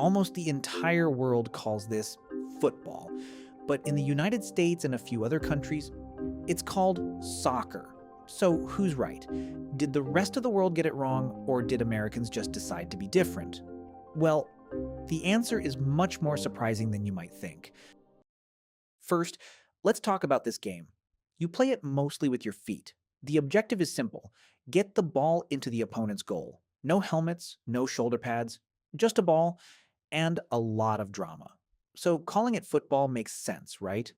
Almost the entire world calls this football. But in the United States and a few other countries, it's called soccer. So who's right? Did the rest of the world get it wrong, or did Americans just decide to be different? Well, the answer is much more surprising than you might think. First, let's talk about this game. You play it mostly with your feet. The objective is simple: get the ball into the opponent's goal. No helmets, no shoulder pads, just a ball, and a lot of drama. So calling it football makes sense, right?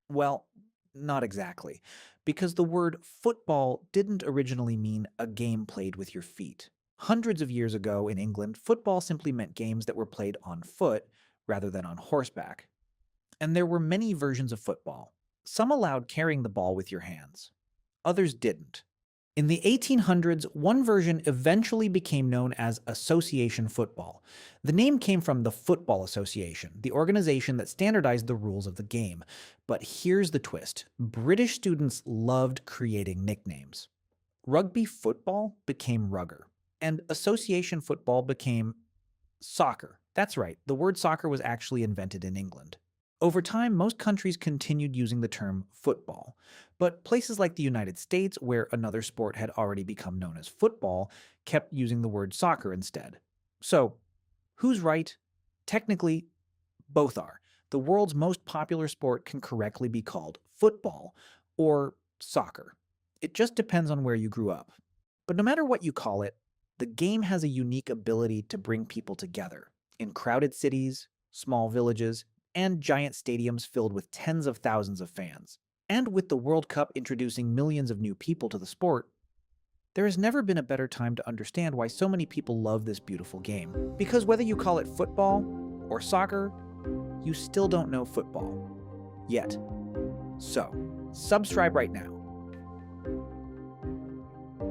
Well, not exactly, because the word football didn't originally mean a game played with your feet. Hundreds of years ago in England, football simply meant games that were played on foot rather than on horseback. And there were many versions of football. Some allowed carrying the ball with your hands. Others didn't. In the 1800s, one version eventually became known as association football. The name came from the Football Association, the organization that standardized the rules of the game. But here's the twist: British students loved creating nicknames. Rugby football became rugger, and association football became soccer. That's right, the word soccer was actually invented in England. Over time, most countries continued using the term football, but places like the United States, where another sport had already become known as football, kept using the word soccer instead. So, who's right? Technically, both are. The world's most popular sport can correctly be called football or soccer. It just depends on where you grew up. But no matter what you call it, the game has a unique ability to bring people together in crowded cities, small villages, and giant stadiums filled with tens of thousands of fans. And with the World Cup introducing millions of new people to the sport, there has never been a better time to understand why so many people love this beautiful game. Because whether you call it football or soccer, you still don't know football. Yet. So, subscribe right now.